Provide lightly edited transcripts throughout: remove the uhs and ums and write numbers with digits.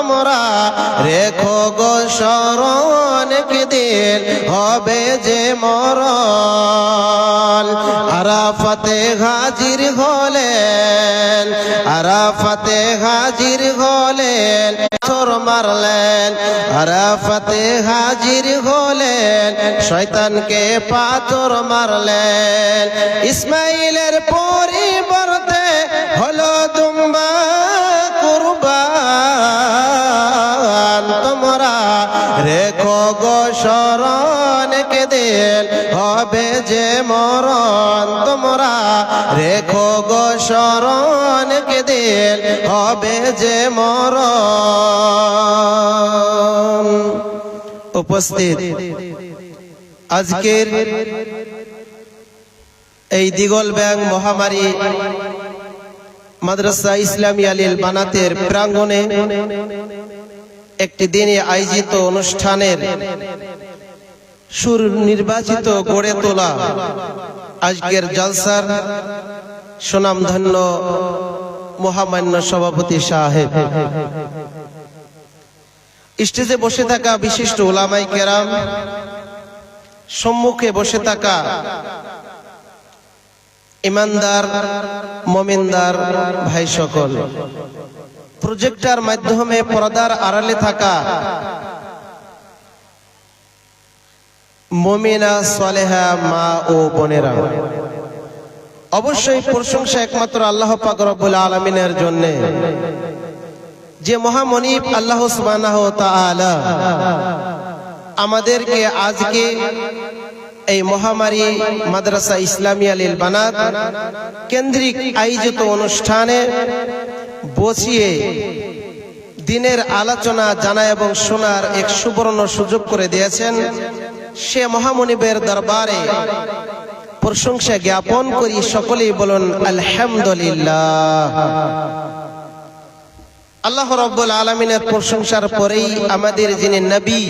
তোমরা রেখো গো স্মরণ, একদিন হবে যে মরণ। আরাফাতে হাজির হলেন, আরাফাতে হাজির হলেন, পাথর মারলেন। আরাফাতে হাজির হলেন, শয়তানকে পাথর মারলেন। ইসমাইলের পরিবর্তে হলো দুম্বা কুরবান। তোমরা রেখো গো স্মরণ, একদিন হবে যে মরণ। তোমরা রেখো গো স্মরণ, একদিন হবে যে মরণ। উপস্থিত আজকের এই দিগল ব্যাং মহামারী মাদ্রাসা ইসলামিয়া লিল বানাতের প্রাঙ্গণে একটি দিনে আয়োজিত অনুষ্ঠানের সুনির্বাচিত গড়ে তোলা আজকের জলসার সুনামধন্য মহামান্য সভাপতি সাহেব, স্টেজে বসে থাকা বিশিষ্ট উলামায়ে কেরাম, সম্মুখে বসে থাকা ইমানদার মুমিনদার ভাই সকল, প্রজেক্টর মাধ্যমে পর্দার আড়ালে থাকা মুমিনা সালেহা মা ও বোনেরা, অবশ্যই প্রশংসা একমাত্র আল্লাহ পাক রব্বুল আলামিনের জন্য, যে মহামনিব আল্লাহ সুবহানাহু ওয়া তাআলা আমাদেরকে আজকে এই মহামারী মাদ্রাসা ইসলামিয়া লিল বানাত কেন্দ্রিক আয়োজিত অনুষ্ঠানে বসিয়ে দিনের আলোচনা জানা এবং শোনার এক সুবর্ণ সুযোগ করে দিয়েছেন। সে মহামনিবের দরবারে প্রশংসা জ্ঞাপন করি। সকলেই বলুন আলহামদুলিল্লাহ। আল্লাহ রাব্বুল আলামিনের প্রশংসার পরেই আমাদের যিনি নবী,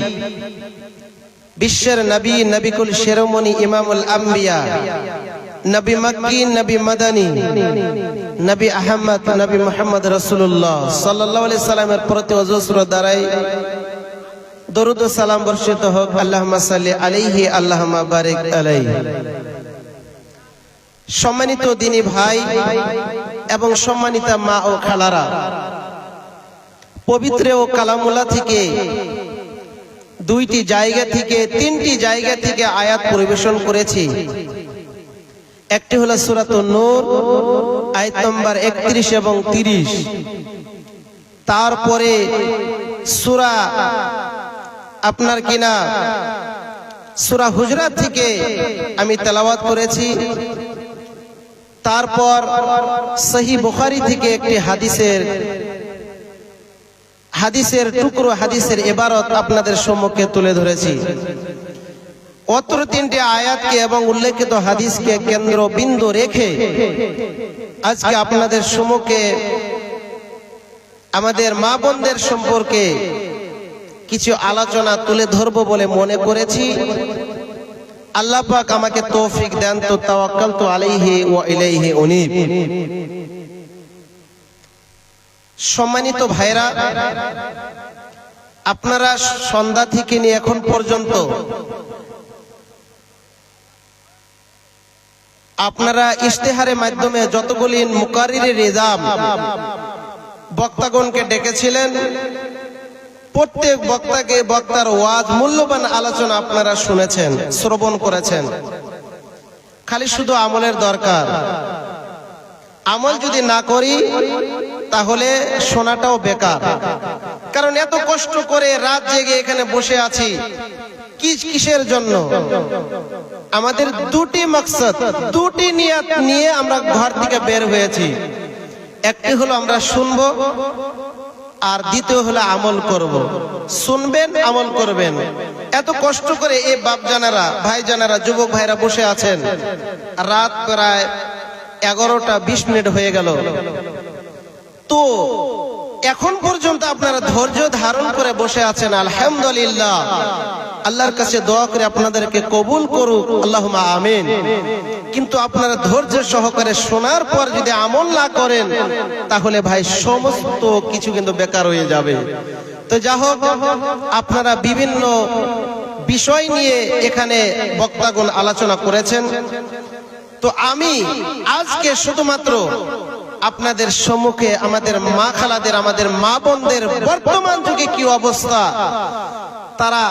বিশ্বের নবী, নবিকুল শিরোমণি ইমামুল আম্বিয়া, নবী মক্কি, নবী মাদানী, নবী আহমদ, নবী মুহাম্মদ রাসূলুল্লাহ সাল্লাল্লাহু আলাইহি সাল্লামের প্রতি অজস্র দ্বারাই দরুদ ও সালাম বর্ষিত হোক। আল্লাহুম্মা সাল্লি আলাইহি, আল্লাহুম্মা বারিক আলাইহি। সম্মানিত দিনী ভাই এবং সম্মানিতা মা ও খালারা, পবিত্র ও কালামুল্লাহ থেকে দুইটি জায়গা থেকে, তিনটি জায়গা থেকে আয়াত পরিবেশন করেছি। একটি হলো সূরাতুন নূর আয়াত নম্বর 31 এবং 30। তারপরে সূরা আপনার কিনা সূরা হুজরাত থেকে আমি তেলাওয়াত করেছি। তারপর সহিহ বুখারী থেকে একটি হাদিসের টুকরো, হাদিসের ইবারত আপনাদের সম্মুখে তুলে ধরেছি। অত্র তিনটি আয়াতকে এবং উল্লেখিত হাদিসকে কেন্দ্রবিন্দু রেখে আজকে আপনাদের সম্মুখে আমাদের মা বোনদের সম্পর্কে কিছু আলোচনা তুলে ধরব বলে মনে করেছি। আল্লাহ পাক আমাকে তৌফিক দেন তো তাওয়াক্কালতু আলাইহি ওয়া ইলাইহি উনীব। সম্মানিত ভাইরা, আপনারা সন্ধ্যা থেকে নিয়ে এখন পর্যন্ত আপনারা ইশতেহারের মাধ্যমে যতগুলি মুকাররিরে নিজাম বক্তাগণকে ডেকেছিলেন, প্রত্যেক বক্তাকে বক্তার ওয়াজ, মূল্যবান আলোচনা আপনারা শুনেছেন, শ্রবণ করেছেন। খালি শুধু আমলের দরকার। আমল যদি না করি তাহলে শোনাটাও বেকার। কারণ এত কষ্ট করে রাত জেগে এখানে বসে আছি কিসের জন্য? আমাদের দুটি মাকসাদ, দুটি নিয়ত নিয়ে আমরা ঘর থেকে বের হয়েছি। একটি হলো আমরা শুনবো, আর দ্বিতীয় হলো আমল করব। শুনবেন, আমল করবেন। এত কষ্ট করে এই বাপ জানারা, ভাই জানারা, যুবক ভাইরা বসে আছেন। রাত প্রায় 11টা 20 মিনিট হয়ে গেল। তো এখন পর্যন্ত আপনারা ধৈর্য ধারণ করে বসে আছেন, আলহামদুলিল্লাহ। আল্লাহর কাছে দোয়া করে আপনাদেরকে কবুল করুক, আল্লাহুম্মা আমিন। কিন্তু আপনারা ধৈর্য সহকারে শোনার পর যদি আমল না করেন তাহলে ভাই সমস্ত কিছু কিন্তু বেকার হয়ে যাবে। তো যা হোক, আপনারা বিভিন্ন বিষয় নিয়ে এখানে বক্তাগণ আলোচনা করেছেন। তো আমি আজকে শুধুমাত্র আপনাদের সম্মুখে আমাদের মা খালাদের, আমাদের মা বোনদের বর্তমান যুগে কি অবস্থা, তারা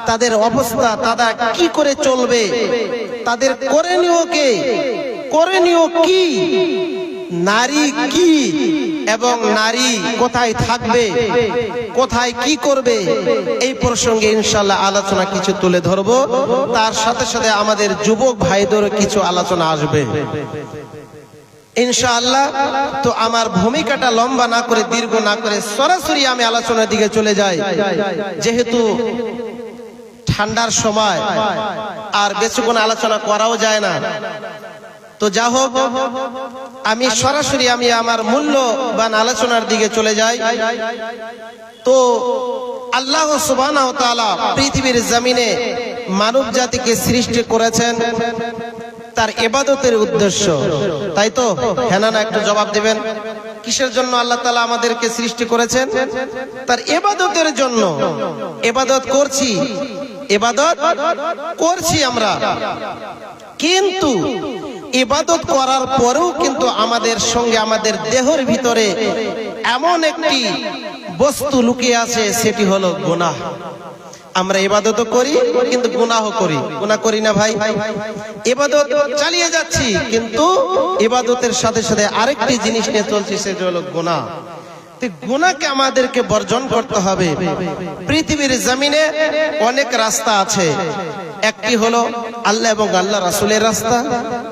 তাদের অবস্থা, তারা কি করে চলবে, তাদের করণীয় কি, নারী কি এবং নারী কোথায় থাকবে, কোথায় কি করবে, এই প্রসঙ্গে ইনশাআল্লাহ আলোচনা কিছু তুলে ধরবো। তার সাথে সাথে আমাদের যুবক ভাইদের কিছু আলোচনা আসবে ইনশাআল্লাহ। তো আমার ভূমিকাটা লম্বা না করে, দীর্ঘ না করে সরাসরি আমি আলোচনার দিকে চলে যাই, যেহেতু ঠান্ডার সময় আর বেশিক্ষণ আলোচনা করাও যায় না। তো যা হোক, আমি সরাসরি আমার মূল্যবান আলোচনার দিকে চলে যাই। তো আল্লাহ সুবহানাহু ওয়া তাআলা পৃথিবীর জমিনে মানব জাতিকে সৃষ্টি করেছেন তার ইবাদতের উদ্দেশ্য, তাই তো? হ্যাঁ না একটু জবাব দিবেন। কিসের জন্য আল্লাহ তাআলা আমাদেরকে সৃষ্টি করেছেন? তার ইবাদতের জন্য। ইবাদত করছি আমরা, কিন্তু ইবাদত করার পরেও কিন্তু আমাদের সঙ্গে, আমাদের দেহের ভিতরে এমন একটি বস্তু লুকিয়ে আছে, সেটি হলো গুনাহ। আমরা ইবাদত করি কিন্তু গুনাহ করি না ভাই? ইবাদত চালিয়ে যাচ্ছি কিন্তু ইবাদতের সাথে সাথে আরেকটি জিনিস নিয়ে চলছি, সেটা হলো গুনাহ। গুনাহকে আমাদেরকে বর্জন করতে হবে। পৃথিবীর জমিনে অনেক রাস্তা আছে, একটি হলো আল্লাহ এবং আল্লাহ রাসূলের রাস্তা,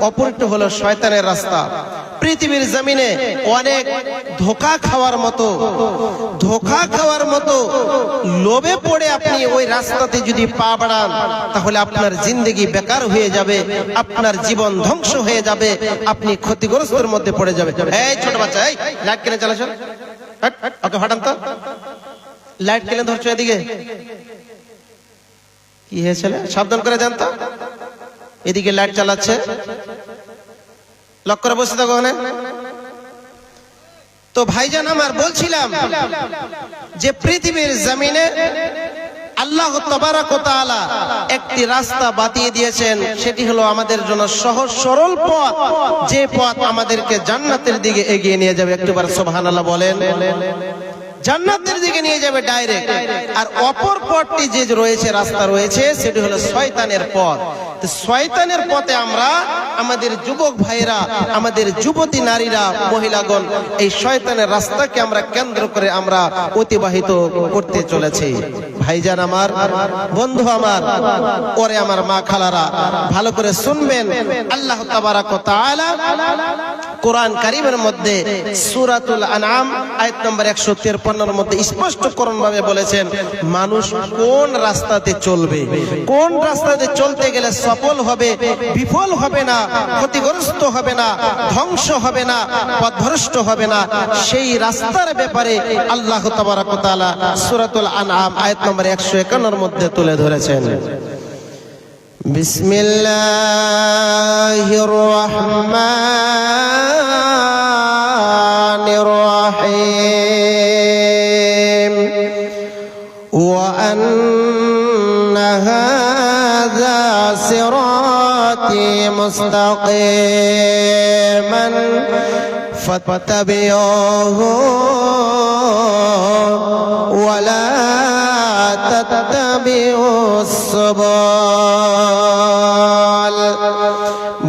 অপরটি হলো শয়তানের রাস্তা। পৃথিবীর জমিনে অনেক ধোঁকা খাওয়ার মতো লোভে পড়ে আপনি ওই রাস্তাতে যদি পা বাড়ান তাহলে আপনার জিন্দেগি বেকার হয়ে যাবে, আপনার জীবন ধ্বংস হয়ে যাবে, আপনি ক্ষতিগ্রস্তের মধ্যে পড়ে যাবে। এই ছোট বাচ্চা, এই লাইট কেন চালাচ্ছ? ওকে ফাটান তো, লাইট কেন ধরছো এদিকে? কি হয়েছে? সাবধান করে যান তো, এদিকে লাইট চালাচ্ছে, লক্ষ্য করে বসে থাকো। তো ভাইজান আমার, বলছিলাম যে পৃথিবীর জমিনে আল্লাহ তাবারক ওয়া তাআলা একটি রাস্তা বাতিয়ে দিয়েছেন, সেটি হলো আমাদের জন্য সহজ সরল পথ, যে পথ আমাদেরকে জান্নাতের দিকে এগিয়ে নিয়ে যাবে। একবার সুবহানাল্লাহ বলেন। জান্নাতের দিকে নিয়ে যাবে ডাইরেক্ট। আর অপর পথটি যে রয়েছে, রাস্তা রয়েছে, সেটি হলো শয়তানের পথ। তো শয়তানের পথে আমরা, আমাদের যুবক ভাইরা, আমাদের যুবতী নারীরা, মহিলাগণ এই শয়তানের রাস্তাকে আমরা কেন্দ্র করে আমরা অতিবাহিত করতে চলেছি। ভাইজান আমার, বন্ধু আমার, ওরে আমার মা খালারা, ভালো করে শুনবেন। আল্লাহ তাবারক ওয়া তাআলা কোরআন কারীমের মধ্যে সূরাতুল আনআম আয়াত নম্বর 153 মধ্যে স্পষ্টকরণ ভাবে বলেছেন, মানুষ কোন রাস্তাতে চলবে, কোন রাস্তাতে চলতে গেলে সফল হবে, বিফল হবে না, ক্ষতিগ্রস্ত হবে না, ধ্বংস হবে না, পথভ্রষ্ট হবে না, সেই রাস্তার ব্যাপারে আল্লাহ তাবারক ওয়া তাআলা সূরাতুল আনআম আয়াত নম্বর 151 মধ্যে তুলে ধরেছেন। বিসমিল্লাহির রহমানির রহিম। ওয়া আন্না হাযা সিরাতি মুস্তাকিমান ফাত্তাবিউহু ওয়া লা তাত্তাবিউস সুবুল।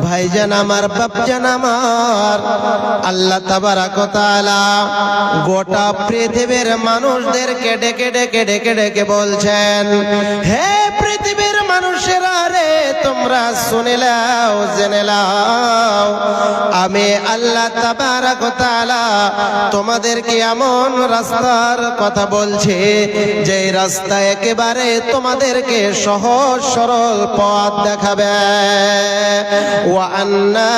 ভাইজান আমার, বাপজান আমার, আল্লাহ তাবারক ওয়া তাআলা গোটা পৃথিবীর মানুষদেরকে ডেকে ডেকে বলছেন, হে পৃথিবীর মানুষেরা রে তোমরা শুনে নাও, জেনে নাও, আমি আল্লাহ তাবারক ওয়া তাআলা তোমাদেরকে এমন রাস্তার কথা বলছি যে রাস্তা একেবারে তোমাদেরকে সহজ সরল পথ দেখাবে। ওয়া আন্না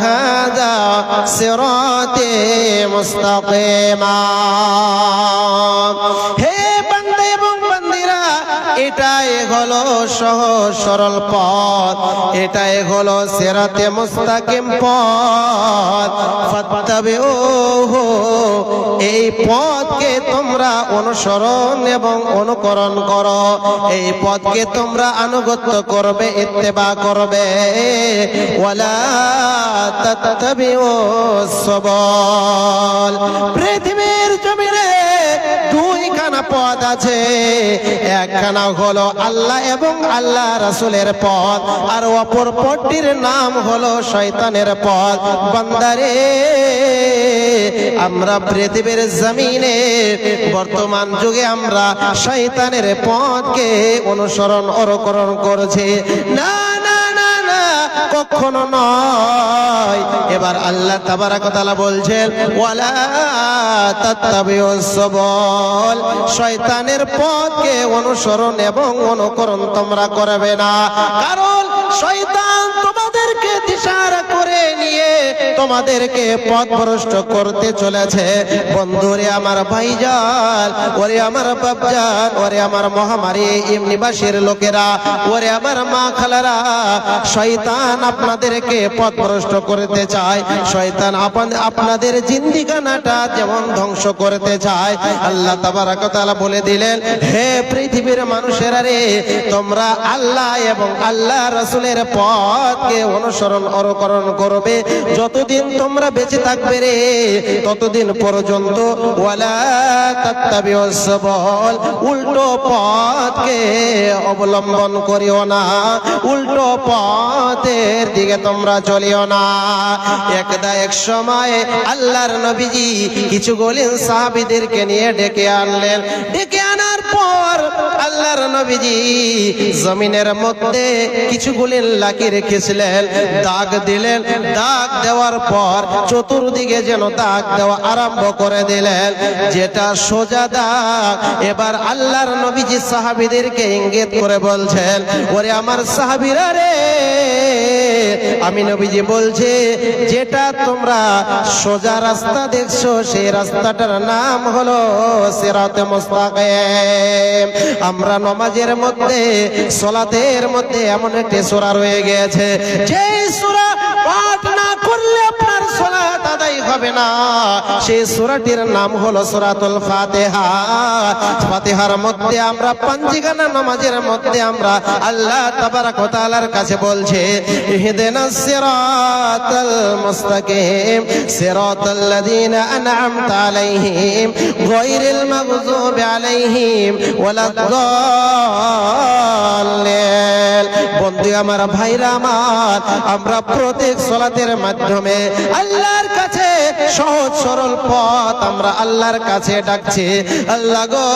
হাযা সিরাতি মুস্তাকিমা। হে বান্দা এবং বান্দিরা, এটাই হলো সহজ সরল পথ, এটাই হলো সিরাতে মুস্তাকিম পথ। ফাত্তাবিউহু, এই পথকে তোমরা অনুসরণ এবং অনুকরণ করো, এই পথকে তোমরা আনুগত্য করবে, ইত্তেবা করবে। ওয়ালা তাত্তাবিউস সুবুল। পৃথিবীর জমিনে দুইখানা পথ আছে, একখানা হলো আল্লাহ এবং আল্লাহ রাসূলের পথ, আর অপর পথটির নাম হলো শয়তানের পথ। বান্দারে, আমরা পৃথিবীর জমিনে বর্তমান যুগে আমরা শয়তানের পথকে অনুসরণ অনুকরণ করছি। না না না না, কখনো নয়। এবার আল্লাহ তাবারক ওয়া তাআলা বলছেন, ওয়ালা তাত্তাবিউস সুবুল, শয়তানের পথকে অনুসরণ এবং অনুকরণ তোমরা করবে না। কারণ শয়তান তোমাদেরকে দিশাহারা করে নিয়ে তোমাদেরকে পথভ্রষ্ট করতে চলেছে। বন্ধুরে আমার ভাইজান, ওরে আমার বাপজান, ওরে আমার মহামারী নিবাসীর লোকেরা, ওরে আমার মা খালারা, শয়তান আপনাদেরকে পথভ্রষ্ট করতে চায়। শয়তান আপনাদের জিন্দিগানাটা যেমন ধ্বংস করতে চায়। আল্লাহ তাবারক ওয়া তাআলা বলে দিলেন, হে পৃথিবীর মানুষেরা রে, তোমরা আল্লাহ এবং আল্লাহ রাসূলের পথকে অনুসরণ অনুকরণ করবে। যতদিন তোমরা বেঁচে থাকবে রে, ততদিন পর্যন্ত। ওয়ালা তাত্তাবিউস সুবুল, উল্টো পথকে অবলম্বন করিও না, উল্টো পথের দিকে তোমরা চলিও না। একদা এক সময় আল্লাহর নবীজি কিছু গলিন সাহাবীদেরকে নিয়ে ডেকে আনলেন। ডেকে আনার পর আল্লাহর নবীজি জমিনের মধ্যে কিছু গলিন লাকি রেখেছিলেন, দাগ দিলেন। দাগ দেওয়ার পর চতুর্দিকে যেন দাগ দেওয়া আরম্ভ করে দিলেন, যেটা সোজা দাগ। এবার আল্লাহর নবীজি সাহাবীদেরকে ইঙ্গিত করে বলছেন, ওরে আমার সাহাবীরা রে, আমি নবীজি বলছি, যেটা তোমরা সোজা রাস্তা দেখছো সেই রাস্তাটার নাম হলো সিরাতে মুস্তাকিম। আমরা নামাজের মধ্যে, সালাতের মধ্যে এমন একটি সূরা রয়ে গেছে, যে সূরা পাঠ না করলে আপনার সালাত আদায় হবে না। সেই সূরাটির নাম হলো সূরাতুল ফাতিহা। ফাতিহার মধ্যে আমরা পাঞ্জিগানা নামাজের মধ্যে আমরা আল্লাহ তাবারক ওয়া তাআলার কাছে বলছে, ইহদিনাস সিরাতাল মুস্তাকিম সিরাতাল্লাযীনা আন'আমতা আলাইহিম গায়রিল মাগযুবি আলাইহিম ওয়ালাদ-দাল্লিন। বন্ধু আমার, ভাইরা আমার, আমরা প্রত্যেক সালাতের মাধ্যমে আল্লাহর কাছে সহজ সরল পথ আমরা আল্লাহর কাছে ডাকছি, আল্লাহ গো,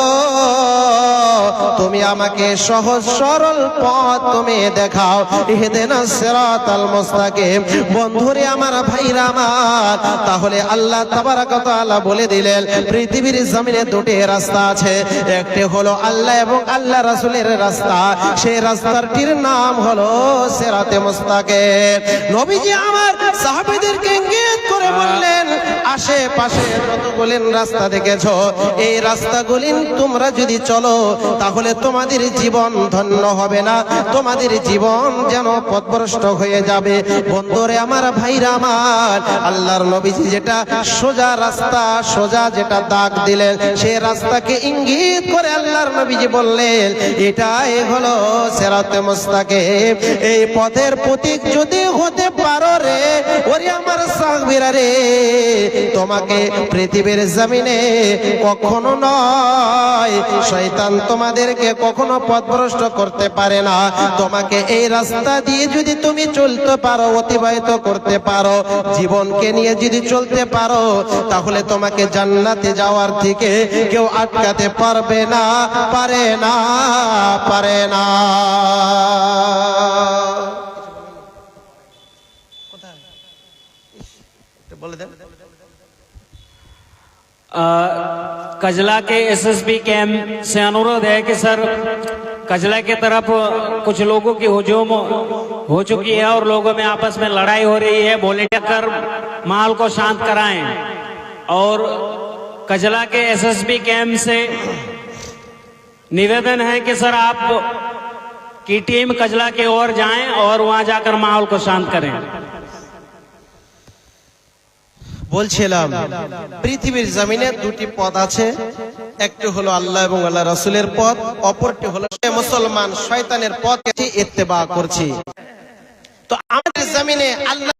তুমি আমাকে সহজ সরল পথ তুমি দেখাও। ইহদিনাস সিরাতাল মুস্তাকিম। বন্ধুরে আমার, ভাইরা আমার, তাহলে আল্লাহ তাবারক ওয়া তাআলা বলে দিলেন, পৃথিবীর জমিনে দুটি রাস্তা আছে, একটি হলো আল্লাহ এবং আল্লাহ রাসূলের রাস্তা, সেই রাস্তাটির নাম হলো সিরাতে মুস্তাকিম। নবীজি আমার সাহাবীদেরকে ইঙ্গিত করে বললেন, আশেপাশে যতগুলি রাস্তা দেখেছো, এই রাস্তাগুলি তোমরা যদি চলো তাহলে তোমাদের জীবন ধন্য হবে না, তোমাদের জীবন যেন পথভ্রষ্ট হয়ে যাবে। বন্ধুরে আমার, ভাইরা আমার, আল্লাহর নবীজি যেটা সোজা রাস্তা, সোজা যেটা দাগ দিলেন, সেই রাস্তাকে ইঙ্গিত করে আল্লাহর নবীজি বললেন, এটাই হলো সিরাতে মুস্তাকিম। এই পথের প্রতীক যদি হতে পারো রে, ওরে আমার সাহাবীরা রে, তোমাকে পৃথিবীর জমিনে কখনো নয়, শয়তান তোমাদেরকে কখনো পথভ্রষ্ট করতে পারে না। তোমাকে এই রাস্তা দিয়ে যদি তুমি চলতে পারো, অতিবাহিত করতে পারো, জীবনকে নিয়ে যদি চলতে পারো, তাহলে তোমাকে জান্নাতে যাওয়ার থেকে কেউ আটকাতে পারবে না, পারে না, পারে না। বলে দেন। कजला के एसएसबी कैंप से अनुरोध है कि सर कजला की तरफ कुछ लोगों की हुजूम हो चुकी है और लोगों में आपस में लड़ाई हो रही है, वॉलेंटियर कर माहौल को शांत कराएं। और कजला के एसएसबी कैंप से निवेदन है कि सर आप की टीम कजला की ओर जाएं और वहां जाकर माहौल को शांत करें। বলছিলাম পৃথিবীর জমিনে দুটি পথ আছে, একটি হলো আল্লাহ এবং আল্লাহ রাসূলের পথ, অপরটি হলো মুসলমান শয়তানের পথ ইত্তেবা করছি। তো আমাদের জমিনে আল্লাহ